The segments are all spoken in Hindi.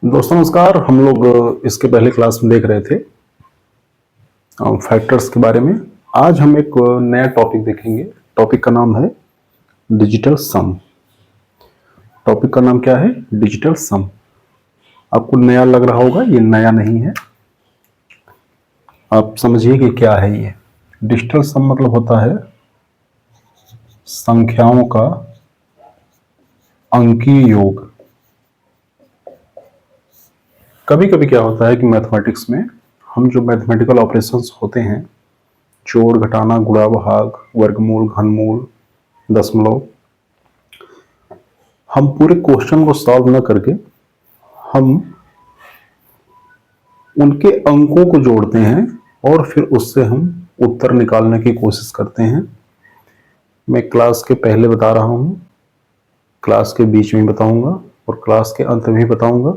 दोस्तों नमस्कार। हम लोग इसके पहले क्लास में देख रहे थे फैक्टर्स के बारे में। आज हम एक नया टॉपिक देखेंगे। टॉपिक का नाम है डिजिटल सम। टॉपिक का नाम क्या है? डिजिटल सम। आपको नया लग रहा होगा, ये नया नहीं है। आप समझिए कि क्या है ये। डिजिटल सम मतलब होता है संख्याओं का अंकीय योग। कभी कभी क्या होता है कि मैथमेटिक्स में हम जो मैथमेटिकल ऑपरेशंस होते हैं, जोड़ घटाना गुणा भाग वर्गमूल घनमूल दशमलव, हम पूरे क्वेश्चन को सॉल्व न करके हम उनके अंकों को जोड़ते हैं और फिर उससे हम उत्तर निकालने की कोशिश करते हैं। मैं क्लास के पहले बता रहा हूं, क्लास के बीच में बताऊंगा और क्लास के अंत में भी बताऊंगा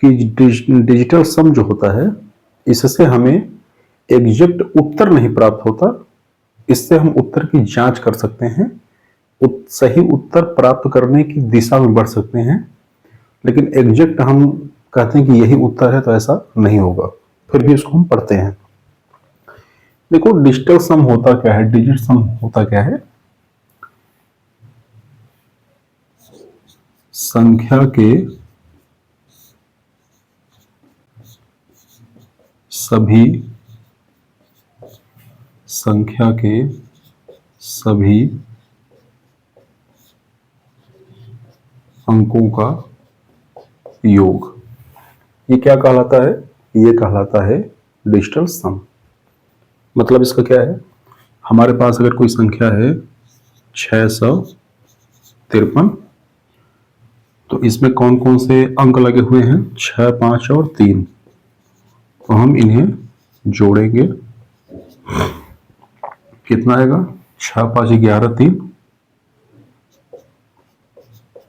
कि डिजिटल सम जो होता है, इससे हमें एग्जैक्ट उत्तर नहीं प्राप्त होता। इससे हम उत्तर की जांच कर सकते हैं, सही उत्तर प्राप्त करने की दिशा में बढ़ सकते हैं, लेकिन एग्जैक्ट हम कहते हैं कि यही उत्तर है तो ऐसा नहीं होगा। फिर भी इसको हम पढ़ते हैं। देखो, डिजिटल सम होता क्या है? डिजिट सम होता क्या है? संख्या के सभी अंकों का योग। ये क्या कहलाता है? ये कहलाता है डिजिटल सम। मतलब इसका क्या है? हमारे पास अगर कोई संख्या है 653, तो इसमें कौन कौन से अंक लगे हुए हैं? 6, 5 और 3। तो हम इन्हें जोड़ेंगे। कितना आएगा? 6, 5, 11, 3,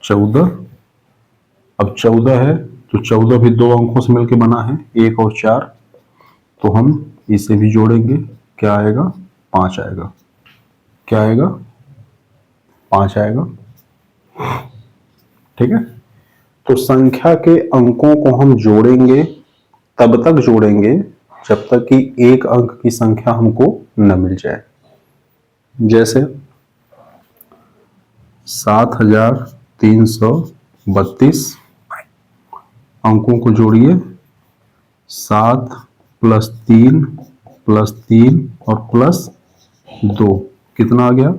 14। अब 14 है तो 14 भी दो अंकों से मिलकर बना है, 1 और 4। तो हम इसे भी जोड़ेंगे। क्या आएगा? 5 आएगा। क्या आएगा? 5 आएगा। ठीक है। तो संख्या के अंकों को हम जोड़ेंगे, तब तक जोड़ेंगे जब तक कि एक अंक की संख्या हमको न मिल जाए। जैसे 7332 अंकों को जोड़िए। 7 + 3 + 3 और +2 कितना आ गया?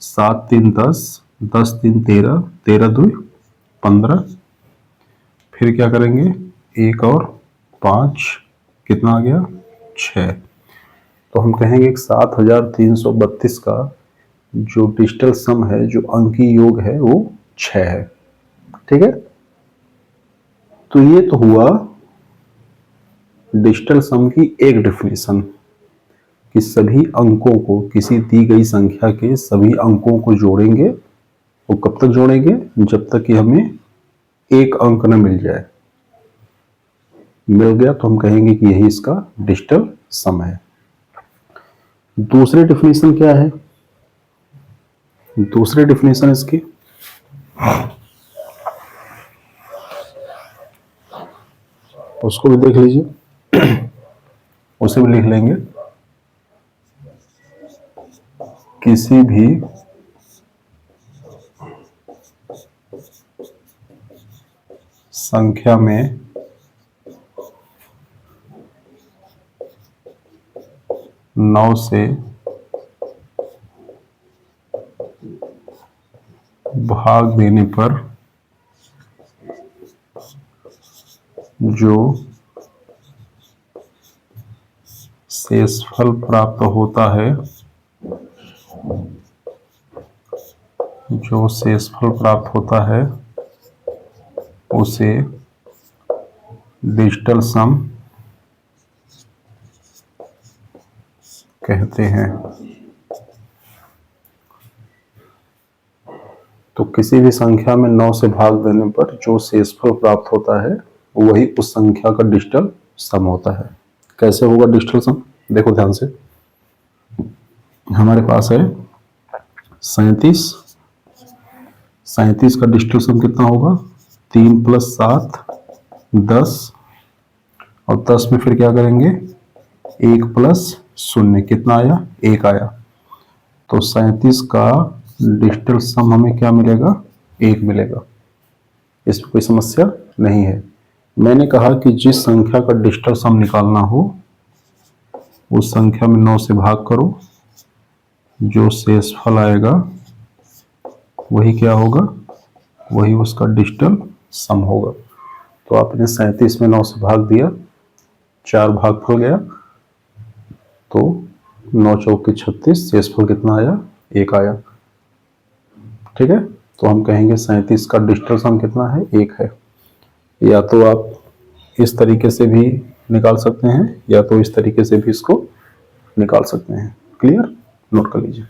7 3 10, 10 3 13, 13 2 15। फिर क्या करेंगे? 1 और 5 कितना आ गया? 6। तो हम कहेंगे कि 7332 का जो डिजिटल सम है, जो अंकीय योग है, वो 6 है। ठीक है। तो ये तो हुआ डिजिटल सम की एक डेफिनेशन कि सभी अंकों को, किसी दी गई संख्या के सभी अंकों को जोड़ेंगे। वो कब तक जोड़ेंगे? जब तक कि हमें एक अंक न मिल जाए। मिल गया तो हम कहेंगे कि यही इसका डिजिटल सम है। दूसरी डेफिनेशन क्या है? दूसरी डेफिनेशन इसकी उसको भी देख लीजिए, उसे भी लिख लेंगे। किसी भी संख्या में नौ से भाग देने पर जो शेषफल प्राप्त होता है, जो शेषफल प्राप्त होता है उसे डिजिटल सम कहते हैं। तो किसी भी संख्या में 9 से भाग देने पर जो शेषफल प्राप्त होता है, वही उस संख्या का डिजिटल सम होता है। कैसे होगा डिजिटल सम? देखो ध्यान से। हमारे पास है 37। 37 का डिजिटल सम कितना होगा? 3 + 7 10 और 10 में फिर क्या करेंगे 1 प्लस 0 कितना आया 1 आया। तो 37 का डिजिटल सम हमें क्या मिलेगा 1 मिलेगा। इसमें कोई समस्या नहीं है। मैंने कहा कि जिस संख्या का डिजिटल सम निकालना हो उस संख्या में 9 से भाग करो, जो शेषफल आएगा वही क्या होगा, वही उसका डिजिटल सम होगा। तो आपने 37 में 9 से भाग दिया, 4 भागफल गया, तो 9 चौके 36, शेषफल कितना आया 1 आया। ठीक है, तो हम कहेंगे 37 का डिजिटल सम कितना है 1 है। या तो आप इस तरीके से भी निकाल सकते हैं या तो इस तरीके से भी इसको निकाल सकते हैं। क्लियर, नोट कर लीजिए।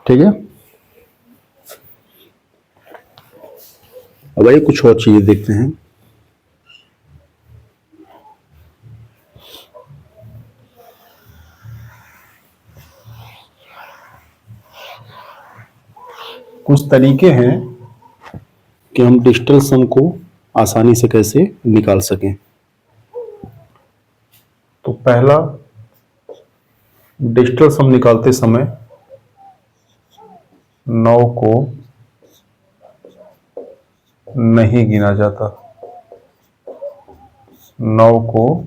ठीक है, अब आइए कुछ और चीजें देखते हैं। कुछ तरीके हैं कि हम डिजिटल सम को आसानी से कैसे निकाल सकें। तो पहला, डिजिटल सम निकालते समय 9 को नहीं गिना जाता, 9 को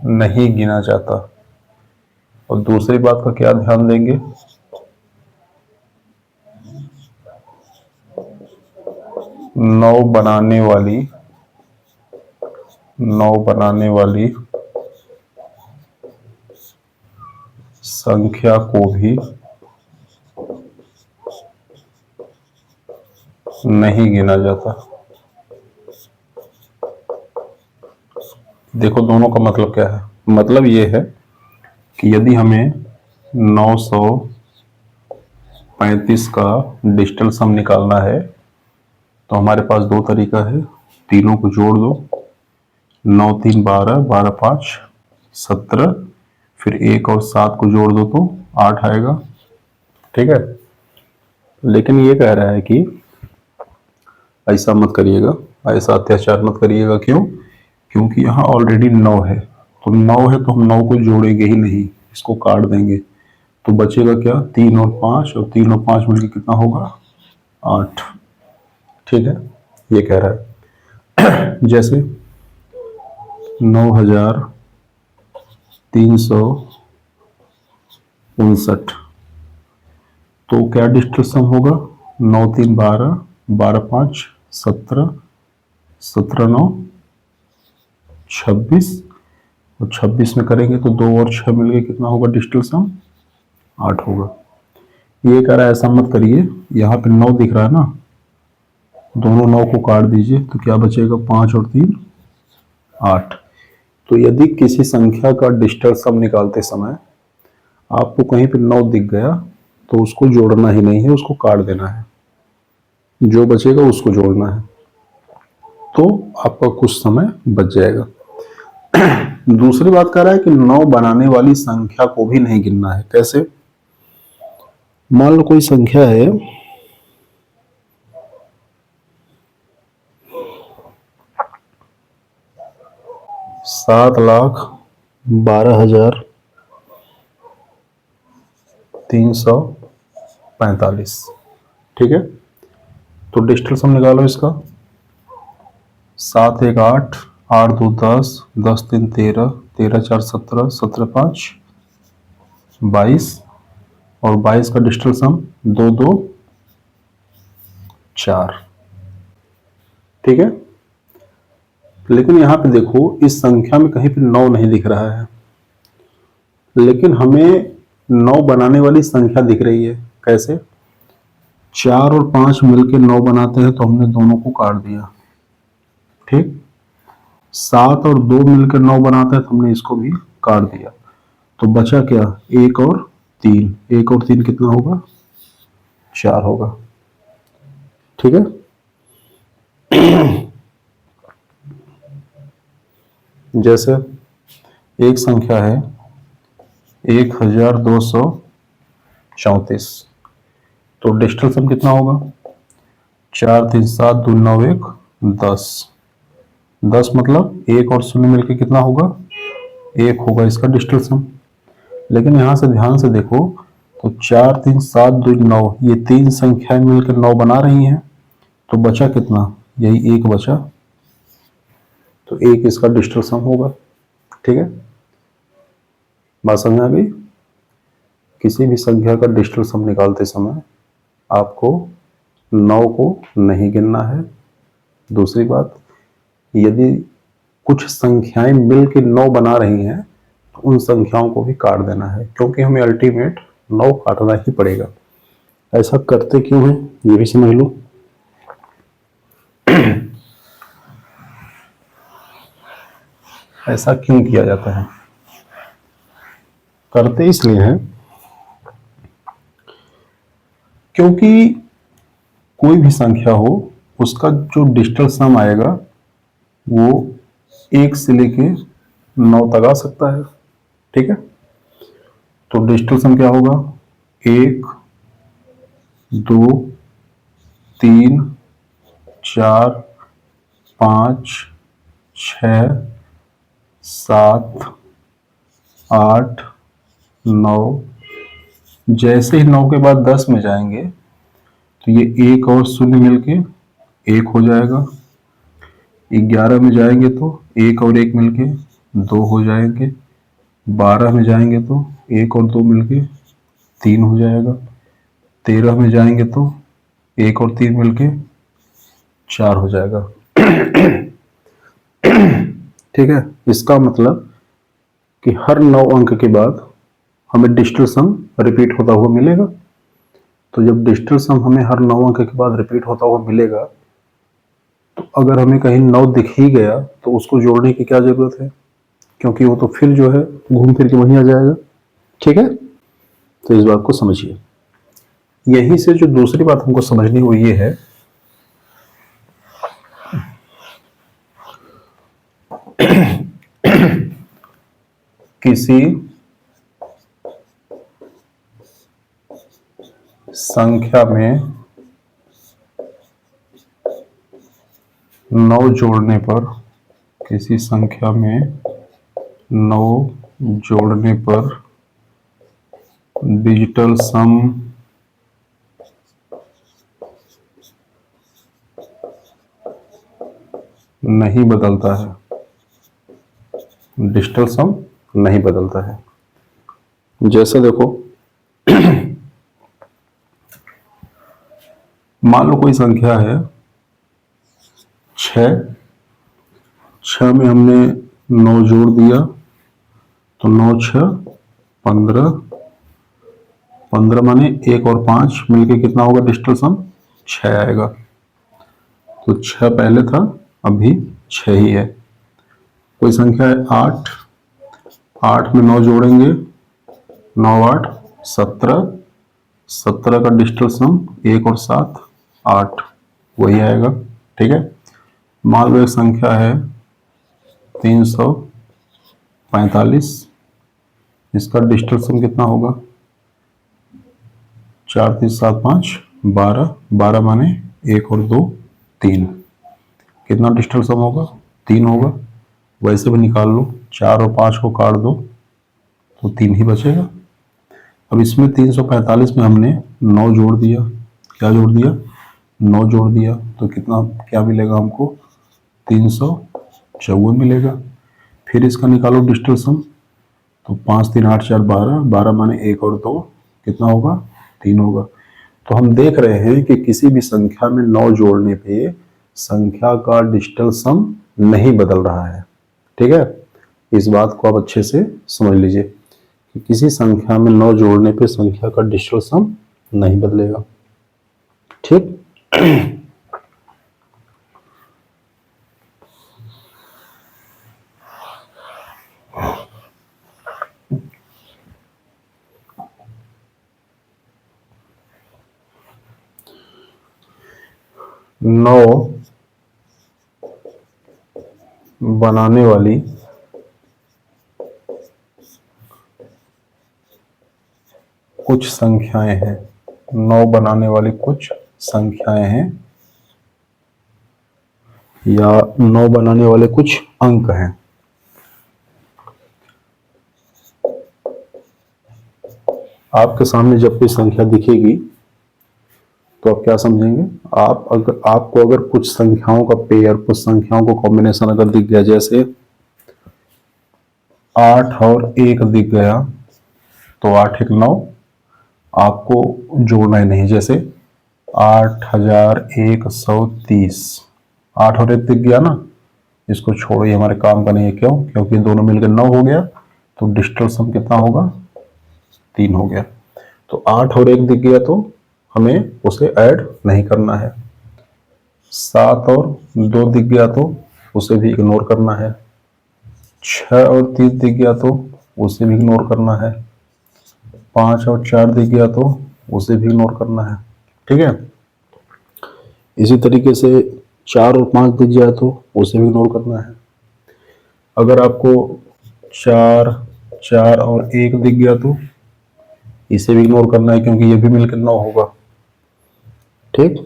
नहीं गिना जाता। और दूसरी बात का क्या ध्यान देंगे, नौ बनाने वाली संख्या को भी नहीं गिना जाता। देखो दोनों का मतलब क्या है। मतलब ये है कि यदि हमें 935 का डिजिटल सम निकालना है तो हमारे पास दो तरीका है, तीनों को जोड़ दो, 9 3 12, 12 5 17, फिर 1 और 7 को जोड़ दो तो 8 आएगा। ठीक है, लेकिन ये कह रहा है कि ऐसा मत करिएगा, ऐसा अत्याचार मत करिएगा। क्यों? क्योंकि यहाँ ऑलरेडी 9 है, तो 9 है तो हम 9 को जोड़ेंगे ही नहीं, इसको काट देंगे। तो बचेगा क्या, 3 और 5, और 3 और 5 मिलकर कितना होगा 8। ठीक है, ये कह रहा है। जैसे 9359, तो क्या डिजिटल सम होगा, 9 3 12, 12 5 17, 17 9 26, और 26 में करेंगे तो 2 और 6 मिलके कितना होगा डिजिटल सम 8 होगा। ये कह रहा है ऐसा मत करिए, यहाँ पे 9 दिख रहा है ना, दोनों 9 को काट दीजिए तो क्या बचेगा, 5 और 3 8। तो यदि किसी संख्या का डिजिटल सम निकालते समय आपको कहीं पे 9 दिख गया तो उसको जोड़ना ही नहीं है, उसको काट देना है, जो बचेगा उसको जोड़ना है, तो आपका कुछ समय बच जाएगा। दूसरी बात कह रहा है कि 9 बनाने वाली संख्या को भी नहीं गिनना है। कैसे? मान लो कोई संख्या है 7,12,345। ठीक है, तो डिजिटल सम निकालो इसका। 7 1 8, 8 2 10, 10 3 13, 13 4 17, 17 5 22, और 22 का डिजिटल सम 2 2 4। ठीक है, लेकिन यहां पे देखो इस संख्या में कहीं पे 9 नहीं दिख रहा है, लेकिन हमें 9 बनाने वाली संख्या दिख रही है। कैसे? 4 और 5 मिलके 9 बनाते हैं तो हमने दोनों को काट दिया। ठीक, 7 और 2 मिलकर 9 बनाते हैं तो हमने इसको भी काट दिया। तो बचा क्या, 1 और 3, 1 और 3 कितना होगा 4 होगा। ठीक है, जैसे एक संख्या है 1234, तो डिजिटल सम कितना होगा? 4 3 7 2 9 1 10। 10 मतलब 1 और 0 मिलके कितना होगा? 1 होगा इसका डिजिटल सम। लेकिन यहां से ध्यान से देखो तो 4 3 7 2 9 ये तीन संख्याएं मिलकर 9 बना रही हैं, तो बचा कितना? यही 1 बचा, तो 1 इसका डिजिटल सम होगा। ठीक है, बात समझ आ गई? किसी भी संख्या का डिजिटल सम निकालते समय आपको 9 को नहीं गिनना है। दूसरी बात, यदि कुछ संख्याएं मिलकर 9 बना रही हैं तो उन संख्याओं को भी काट देना है, क्योंकि हमें अल्टीमेट 9 काटना ही पड़ेगा। ऐसा करते क्यों है ये भी समझ लो। ऐसा क्यों किया जाता है? करते इसलिए हैं क्योंकि कोई भी संख्या हो उसका जो डिजिटल सम आएगा वो 1 से लेके 9 तक आ सकता है। ठीक है, तो डिजिटल सम क्या होगा? 1 2 3 4 5 6 7 8 9। जैसे ही 9 के बाद 10 में जाएंगे तो ये 1 और 0 मिलके 1 हो जाएगा। 11 में जाएंगे तो 1 और 1 मिलके 2 हो जाएंगे। 12 में जाएंगे तो 1 और 2 मिलके 3 हो जाएगा। 13 में जाएंगे तो 1 और 3 मिलके 4 हो जाएगा। ठीक है, इसका मतलब कि हर 9 अंक के बाद हमें डिजिटल सम रिपीट होता हुआ मिलेगा। तो जब डिजिटल सम हमें हर 9 अंक के बाद रिपीट होता हुआ मिलेगा तो अगर हमें कहीं 9 दिख ही गया तो उसको जोड़ने की क्या जरूरत है, क्योंकि वो तो फिर जो है घूम फिर के वहीं आ जाएगा। ठीक है, तो इस बात को समझिए। यहीं से जो दूसरी बात हमको समझनी वो ये है किसी संख्या में 9 जोड़ने पर, किसी संख्या में 9 जोड़ने पर डिजिटल सम नहीं बदलता है। डिजिटल सम नहीं बदलता है। जैसे देखो, मान लो कोई संख्या है 6। 6 में हमने 9 जोड़ दिया तो 9 6 15। 15 माने 1 और 5 मिलके कितना होगा डिजिटल सम? 6 आएगा। तो 6 पहले था, अभी 6 ही है। कोई संख्या है 8। 8 में 9 जोड़ेंगे, 9 8 17। 17 का डिजिटल सम 1 और 7 8, वही आएगा। ठीक है, मान लो एक संख्या है 345। इसका डिजिटल सम कितना होगा? 4 3 7 5 12। 12 माने 1 और 2 3। कितना डिजिटल सम होगा? 3 होगा। वैसे भी निकाल लो, 4 और 5 को काट दो तो 3 ही बचेगा। अब इसमें 345 में हमने 9 जोड़ दिया। क्या जोड़ दिया? 9 जोड़ दिया, तो कितना क्या मिलेगा हमको? 354 मिलेगा। फिर इसका निकालो डिजिटल सम, तो 5 3 8 4 12। 12 माने 1 और 2 कितना होगा? 3 होगा। तो हम देख रहे हैं कि किसी भी संख्या में 9 जोड़ने पे संख्या का डिजिटल सम नहीं बदल रहा है। ठीक है, इस बात को आप अच्छे से समझ लीजिए कि किसी संख्या में 9 जोड़ने पे संख्या का डिजिटल सम नहीं बदलेगा। ठीक, 9 बनाने वाली कुछ संख्याएं हैं। 9 बनाने वाली कुछ संख्याएं हैं या 9 बनाने वाले कुछ अंक हैं। आपके सामने जब कोई संख्या दिखेगी तो आप क्या समझेंगे? आपको अगर कुछ संख्याओं का पेयर, कुछ संख्याओं को कॉम्बिनेशन अगर दिख गया, जैसे 8 और 1 दिख गया, तो 8 1 9, आपको जोड़ना ही नहीं। जैसे 8130, 8 और 1 दिख गया ना, इसको छोड़ो, ये हमारे काम का नहीं है। क्यों? क्योंकि दोनों मिलकर 9 हो गया, तो डिजिटल सम कितना होगा? 3 हो गया। तो 8 और 1 दिख गया तो हमें उसे ऐड नहीं करना है। 7 और 2 दिख गया तो उसे भी इग्नोर करना है। 6 और 3 दिख गया तो उसे भी इग्नोर करना है। 5 और 4 दिख गया तो उसे भी इग्नोर करना है। ठीक है? इसी तरीके से 4 और 5 दिख जाए तो उसे भी इग्नोर करना है। अगर आपको 4 4 और 1 दिख गया तो इसे भी इग्नोर करना है, क्योंकि ये भी मिलकर 9 होगा। ठीक?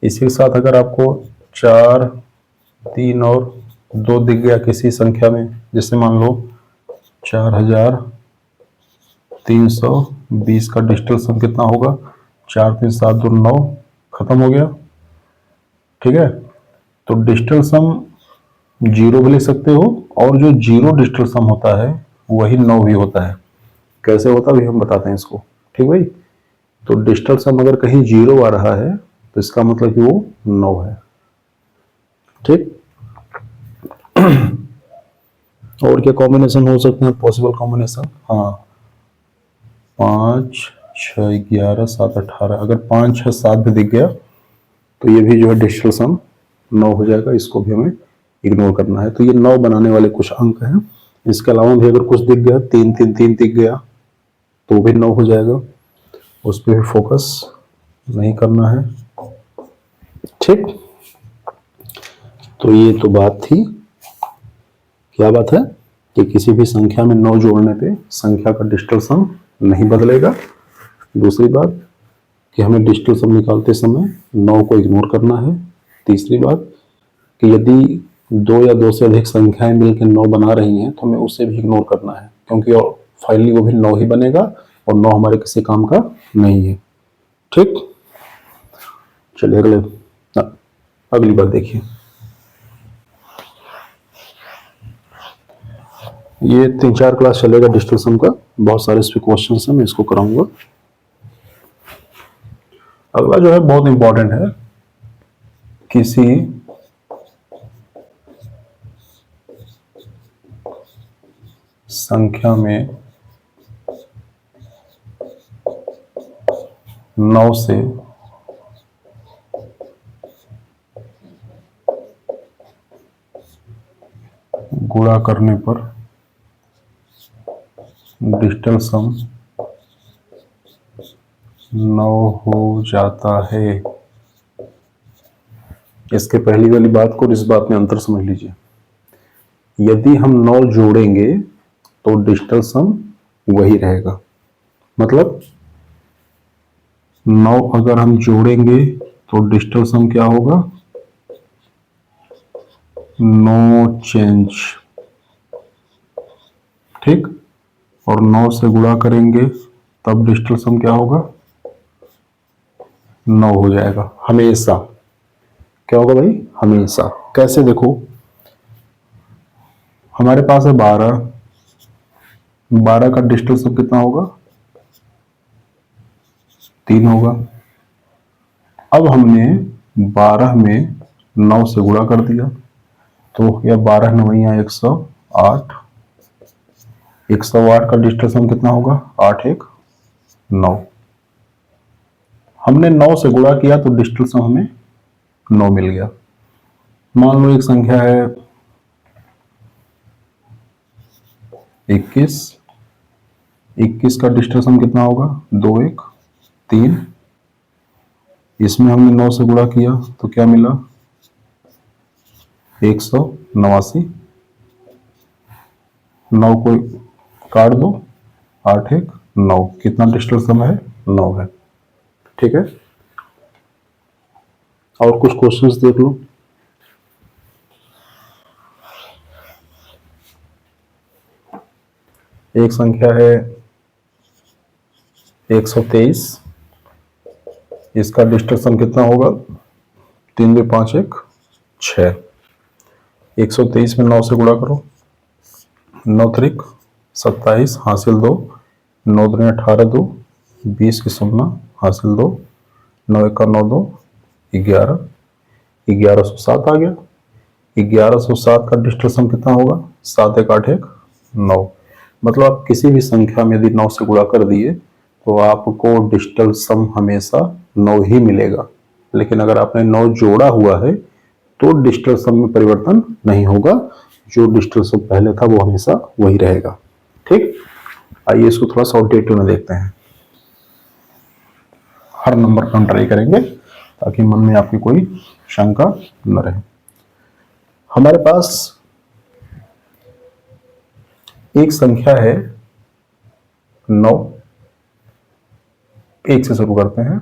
इसी के साथ अगर आपको 4 3 और 2 दिख गया किसी संख्या में, जैसे मान लो 4320 का डिजिटल सम कितना होगा? 4 3 7 2 9, खत्म हो गया। ठीक है? तो डिजिटल सम 0 भी लिख सकते हो, और जो 0 डिजिटल सम होता है वही 9 भी होता है। कैसे होता है भी हम बताते हैं इसको। ठीक भाई? तो डिजिटल सम अगर कहीं 0 आ रहा है तो इसका मतलब कि वो 9 है। ठीक? और क्या कॉम्बिनेशन हो सकते हैं पॉसिबल कॉम्बिनेशन? हाँ, 5 6 11 7 18, अगर 5 6 7 भी दिख गया तो ये भी जो है डिजिटल सम 9 हो जाएगा। इसको भी हमें इग्नोर करना है। तो ये 9 बनाने वाले कुछ अंक हैं। इसके अलावा भी अगर कुछ दिख गया, 3 3 3 दिख गया तो भी 9 हो जाएगा, उस पर भी फोकस नहीं करना है। ठीक? तो ये तो बात थी, क्या बात है कि किसी भी संख्या में 9 जोड़ने पे संख्या का डिजिटल सम नहीं बदलेगा। दूसरी बात कि हमें डिजिटल सम निकालते समय 9 को इग्नोर करना है। तीसरी बात कि यदि 2 या 2 से अधिक संख्याएं मिलकर 9 बना रही हैं तो हमें उसे भी इग्नोर करना है, क्योंकि फाइनली वो भी 9 ही बनेगा और 9 हमारे किसी काम का नहीं है। ठीक? चलिए अगली बात देखिए। ये 3-4 क्लास चलेगा डिजिटल सम का, बहुत सारे इस पे क्वेश्चन हैं, मैं इसको कराऊंगा। अगला जो है बहुत इंपॉर्टेंट है। किसी संख्या में 9 से गुणा करने पर डिजिटल सम 9 हो जाता है। इसके पहली वाली बात को और इस बात में अंतर समझ लीजिए। यदि हम 9 जोड़ेंगे तो डिजिटल सम वही रहेगा। मतलब 9 अगर हम जोड़ेंगे तो डिजिटल सम क्या होगा? No change. ठीक? और 9 से गुणा करेंगे तब डिजिटल सम क्या होगा? 9 हो जाएगा हमेशा। क्या होगा भाई? हमेशा। कैसे? देखो, हमारे पास है 12, 12 का डिजिटल सम कितना होगा? 3 होगा। अब हमने 12 में 9 से गुणा कर दिया तो यह 12 9 108, 108 का डिजिटल सम कितना होगा? 8 1 9। हमने 9 से गुणा किया तो डिजिटल सम हमें 9 मिल गया। मान लो एक संख्या है 21, 21 का डिजिटल सम कितना होगा? 2 1 3। इसमें हमने 9 से गुणा किया तो क्या मिला? 189। 9 को काट दो, 8 1 9, कितना डिजिटल सम है? 9 है। ठीक है, और कुछ क्वेश्चंस देख लो। एक संख्या है 123, इसका डिजिटल सम कितना होगा? 3 2 5 1 6। 123 में 9 से गुणा करो, 9 त्रिक 27 हासिल 2, 9 दूनी 18 2, 20 की सुनना हासिल 2, 9 1 9 2 11, 1107 आ गया। 1107 का डिजिटल सम कितना होगा? 7 1 8 1 9। मतलब आप किसी भी संख्या में यदि 9 से गुणा कर दिए तो आपको डिजिटल सम हमेशा 9 ही मिलेगा, लेकिन अगर आपने 9 जोड़ा हुआ है तो डिजिटल सम में परिवर्तन नहीं होगा, जो डिजिटल सम पहले था वो हमेशा वही रहेगा। ठीक, आइए इसको थोड़ा सा और डिटेल में देखते हैं। हर नंबर पर हम ट्राई करेंगे ताकि मन में आपकी कोई शंका न रहे। हमारे पास एक संख्या है 9, 1 से शुरू करते हैं।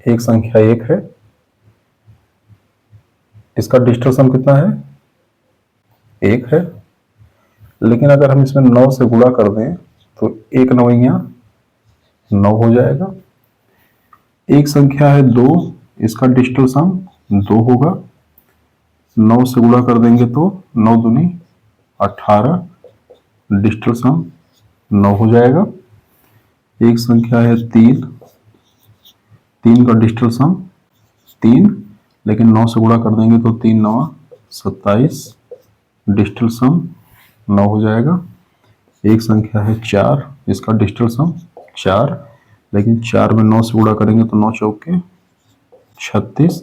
एक संख्या 1 है, इसका डिजिटल सम कितना है? 1 है, लेकिन अगर हम इसमें 9 से गुणा कर दें तो 1 9 9 हो जाएगा। एक संख्या है 2, इसका डिजिटल सम 2 होगा। 9 से गुणा कर देंगे तो 9 दूनी 18, डिजिटल सम 9 हो जाएगा। एक संख्या है 3, 3 का डिजिटल सम 3, लेकिन 9 से गुणा कर देंगे तो 3 9 27, डिजिटल सम 9 हो जाएगा। एक संख्या है 4, इसका डिजिटल सम 4, लेकिन 4 में 9 से गुणा करेंगे तो 9 चौके 36,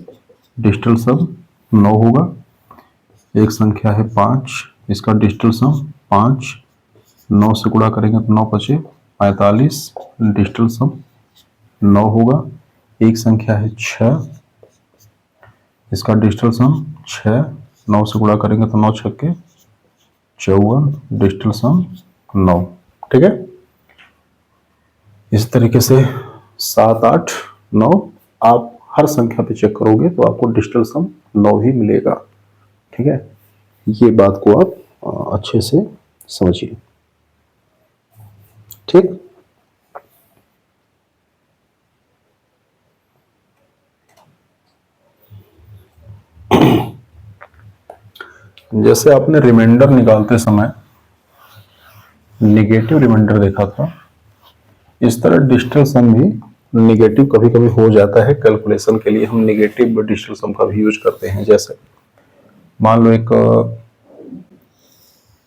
डिजिटल सम 9 होगा। एक संख्या है 5, इसका डिजिटल सम 5, 9 से गुणा करेंगे तो 9 पचे 45, डिजिटल सम 9 होगा। एक संख्या है 6, इसका डिजिटल सम 6, 9 से गुणा करेंगे तो 9 छक्के 54, डिजिटल सम 9। ठीक है, इस तरीके से 7 8 9 आप हर संख्या पे चेक करोगे तो आपको डिजिटल सम 9 ही मिलेगा। ठीक है, ये बात को आप अच्छे से समझिए। ठीक, जैसे आपने रिमाइंडर निकालते समय निगेटिव रिमाइंडर देखा था, इस तरह डिजिटल सम भी निगेटिव कभी कभी हो जाता है। कैलकुलेशन के लिए हम निगेटिव डिजिटल सम का भी यूज करते हैं। जैसे मान लो एक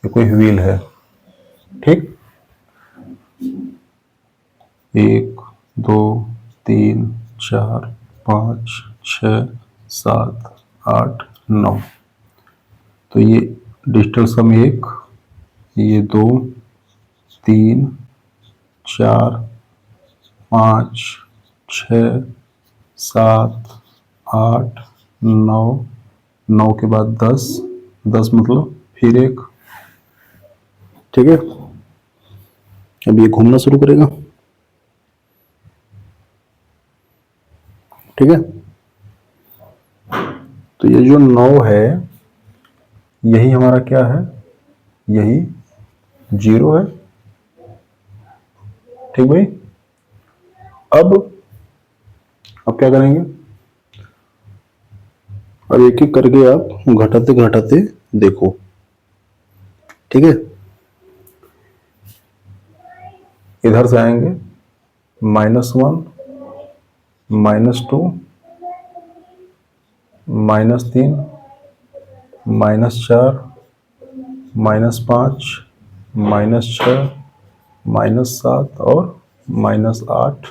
कोई व्हील है, ठीक, 1 2 3 4 5 6 7 8 9, तो ये डिजिटल सम 1, ये 2 3 4 5 6 7 8 9, 9 के बाद 10, 10 मतलब फिर 1। ठीक है, अब ये घूमना शुरू करेगा। ठीक है, तो ये जो 9 है यही हमारा क्या है? यही 0 है। ठीक भाई, अब क्या करेंगे? अब एक एक करके आप घटाते घटाते देखो। ठीक है, इधर से आएंगे -1 -2 -3 -4 -5 -6 -7 और -8।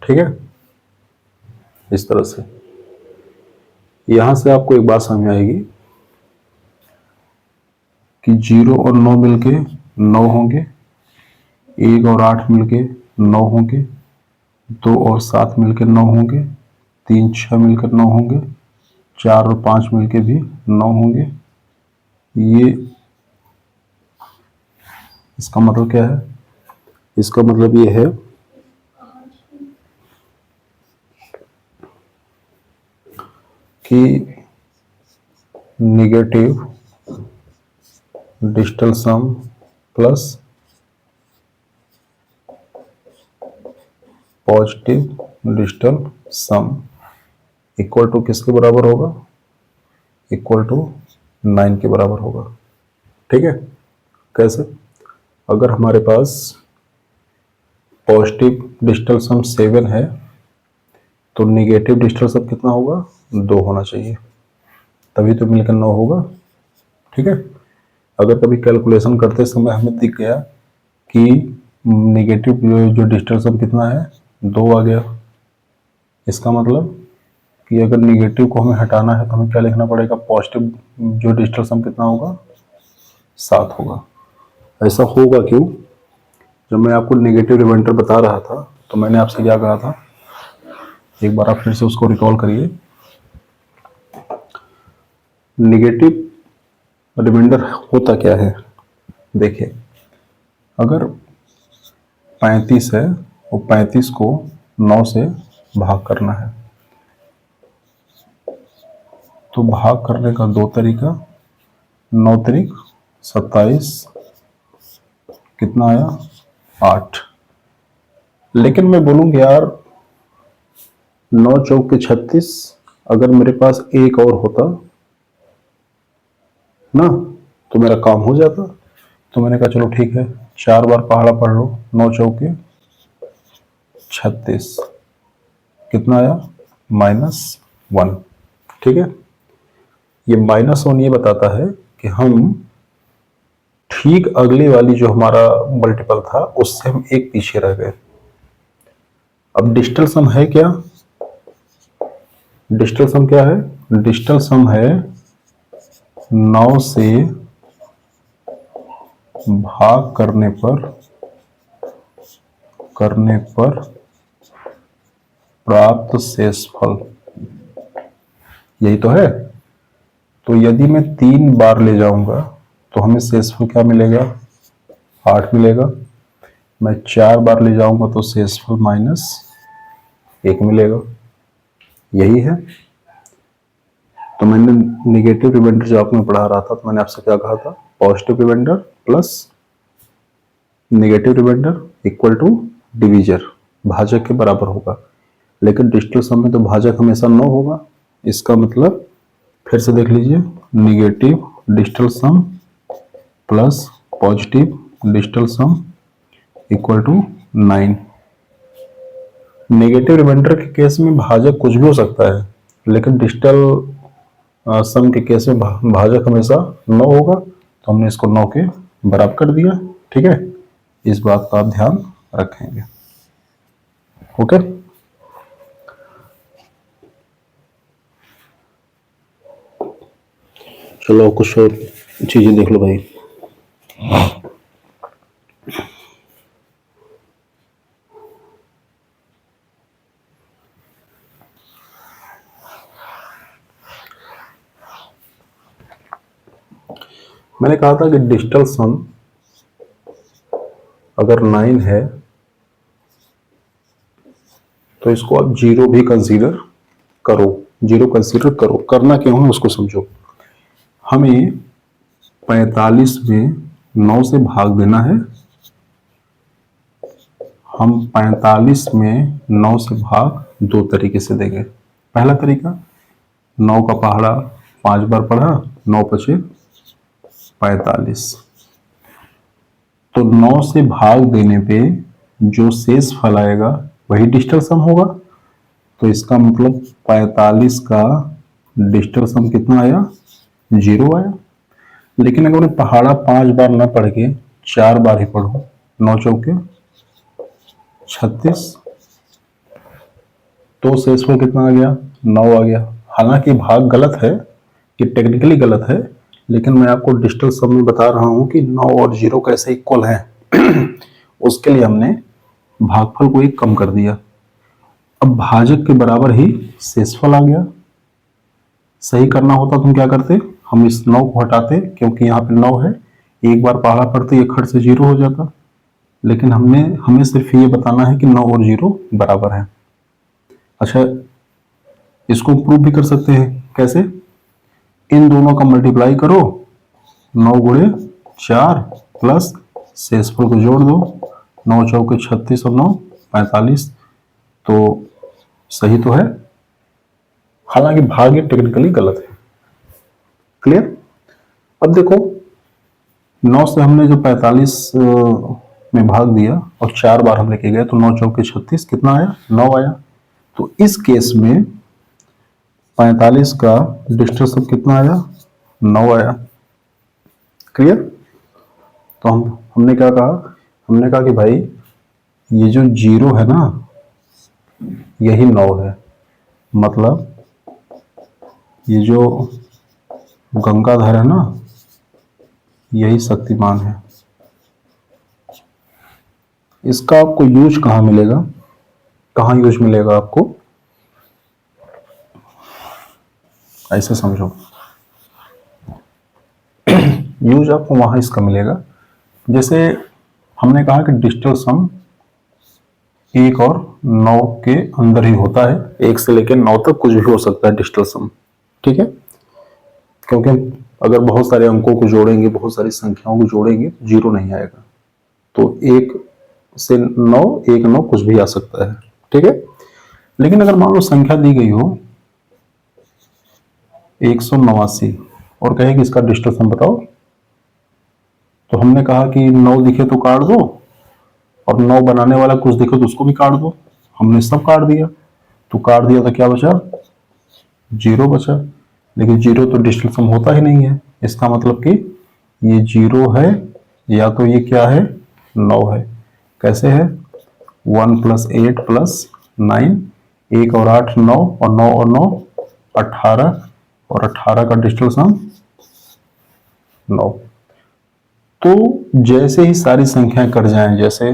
ठीक है, इस तरह से यहां से आपको एक बात समझ आएगी कि 0 और 9 मिलके 9 होंगे, 1 और 8 मिलके 9 होंगे, 2 और 7 मिलकर 9 होंगे, 3 6 मिलकर 9 होंगे, 4 और 5 मिलकर भी 9 होंगे। ये इसका मतलब क्या है? इसका मतलब ये है कि negative digital sum plus positive digital sum equal to किसके बराबर होगा? इक्वल टू 9 के बराबर होगा। ठीक है, कैसे? अगर हमारे पास पॉजिटिव डिजिटल सम 7 है तो निगेटिव डिजिटल सम कितना होगा? 2 होना चाहिए, तभी तो मिलकर 9 होगा। ठीक है, अगर कभी कैलकुलेशन करते समय हमें दिख गया कि निगेटिव जो डिजिटल सम कितना है? 2 आ गया, इसका मतलब कि अगर निगेटिव को हमें हटाना है तो हमें क्या लिखना पड़ेगा? पॉजिटिव जो डिजिटल सम कितना होगा? 7 होगा। ऐसा होगा क्यों? जब मैं आपको निगेटिव रिमाइंडर बता रहा था तो मैंने आपसे क्या कहा था? एक बार आप फिर से उसको रिकॉल करिए। निगेटिव रिमाइंडर होता क्या है? देखिए, अगर 35 है और 35 को 9 से भाग करना है तो भाग करने का 2 तरीका, 9 तरीक 27, कितना आया? 8। लेकिन मैं बोलूँगा यार 9 चौक के 36, अगर मेरे पास एक और होता ना तो मेरा काम हो जाता। तो मैंने कहा चलो ठीक है, 4 बार पहाड़ा पढ़ लो। 9 चौक के 36, कितना आया? -1। ठीक है, ये -1 ये बताता है कि हम ठीक अगली वाली जो हमारा मल्टीपल था उससे हम एक पीछे रह गए। अब डिजिटल सम है क्या? डिजिटल सम क्या है? डिजिटल सम है 9 से भाग करने पर प्राप्त शेषफल, यही तो है। तो यदि मैं 3 बार ले जाऊंगा तो हमें शेषफल क्या मिलेगा? 8 मिलेगा। मैं 4 बार ले जाऊंगा तो शेषफल -1 मिलेगा। यही है। तो मैंने निगेटिव रिमाइंडर जो आपने पढ़ा रहा था तो मैंने आपसे क्या कहा था? Positive reminder plus negative reminder equal to divisor, भाजक के बराबर होगा। लेकिन डिजिटल सम में तो भाजक हमेशा 9 होगा। इसका मतलब फिर से देख लीजिए, negative digital sum plus positive digital sum equal to 9। Negative remainder के केस में भाजक कुछ भी हो सकता है, लेकिन डिजिटल सम के केस में भाजक हमेशा 9 होगा। तो हमने इसको 9 के बराबर कर दिया। ठीक है, इस बात का आप ध्यान रखेंगे। ओके, चलो कुछ और चीजें देख लो भाई। मैंने कहा था कि डिजिटल सम अगर 9 है तो इसको आप 0 भी कंसीडर करो। 0 कंसीडर करो, करना क्यों है उसको समझो। हमें 45 में 9 से भाग देना है। हम 45 में 9 से भाग 2 तरीके से देंगे। पहला तरीका, 9 का पहाड़ा 5 बार पढ़ा, 9 पचे 45। तो 9 से भाग देने पे जो शेष फल आएगा वही डिजिटल सम होगा। तो इसका मतलब 45 का डिजिटल सम कितना आया? 0 आया। लेकिन अगर मैं पहाड़ा 5 बार न पढ़ के 4 बार ही पढ़ूं, 9 चौके 36, तो शेषफल कितना आ गया? 9 आ गया। हालांकि भाग गलत है, ये टेक्निकली गलत है, लेकिन मैं आपको डिजिटल सम में बता रहा हूं कि 9 और 0 कैसे इक्वल हैं। उसके लिए हमने भागफल को 1 कम कर दिया। अब भाजक के बराबर ही शेषफल आ गया। सही करना होता तो हम क्या करते? हम इस 9 को हटाते, क्योंकि यहाँ पे 9 है, एक बार पहाड़ा पढ़ते ये खट से 0 हो जाता। लेकिन हमें सिर्फ ये बताना है कि 9 और 0 बराबर है। अच्छा, इसको प्रूव भी कर सकते हैं। कैसे? इन दोनों का मल्टीप्लाई करो, 9 गुणे 4 प्लस शेषफल को जोड़ दो, 9 चौके 36 और 9 45। तो सही तो है, हालांकि भाग ये टेक्निकली गलत है। क्लियर? अब देखो 9 से हमने जो 45 में भाग दिया और 4 बार हम लेके गए तो 9 चौके 36, कितना आया? 9 आया। तो इस केस में 45 का डिजिटल सम कितना आया? 9 आया। क्लियर? तो हमने क्या कहा? हमने कहा कि भाई ये जो 0 है ना, यही 9 है। मतलब ये जो गंगाधर है ना, यही शक्तिमान है। इसका आपको यूज कहां मिलेगा? कहां यूज मिलेगा आपको? ऐसे समझो, यूज आपको वहां इसका मिलेगा, जैसे हमने कहा कि डिजिटल सम 1 और 9 के अंदर ही होता है। 1 से लेकर 9 तक कुछ भी हो सकता है डिजिटल सम, ठीक है? क्योंकि अगर बहुत सारे अंकों को जोड़ेंगे, बहुत सारी संख्याओं को जोड़ेंगे तो 0 नहीं आएगा। तो 1 से 9, 1 9 कुछ भी आ सकता है, ठीक है? लेकिन अगर मान लो संख्या दी गई हो 189 और कहे कि इसका डिजिटल सम बताओ, तो हमने कहा कि 9 दिखे तो काट दो और 9 बनाने वाला कुछ दिखे तो उसको भी काट दो। हमने सब काट दिया, तो काट दिया तो क्या बचा? 0 बचा। लेकिन 0 तो डिजिटल सम होता ही नहीं है। इसका मतलब कि ये 0 है या तो ये क्या है? 9 है। कैसे है? 1 + 8 + 9, 1 और 8 9 और 9 और 9 18 और 18 का डिजिटल सम 9। तो जैसे ही सारी संख्याएं कट जाएं, जैसे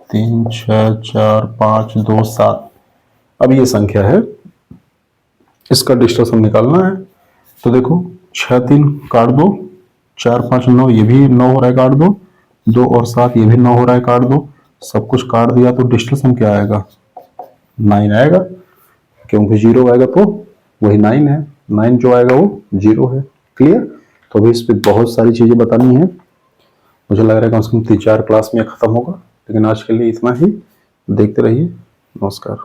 3 6 4 5 2 7, अब ये संख्या है, इसका डिजिटल सम निकालना है। तो देखो 6 3 काट दो, 4 5 9, ये भी 9 हो रहा है, काट दो, 2 और 7 ये भी 9 हो रहा है, काट दो। सब कुछ काट दिया तो डिजिटल सम क्या आएगा? 9 आएगा, क्योंकि 0 आएगा तो वही 9 है। 9 जो आएगा वो 0 है। क्लियर? तो अभी इस पे बहुत सारी चीजें बतानी है, मुझे लग रहा है कम से कम 3 4 क्लास में खत्म होगा, लेकिन आज के लिए इतना ही। देखते रहिए। नमस्कार।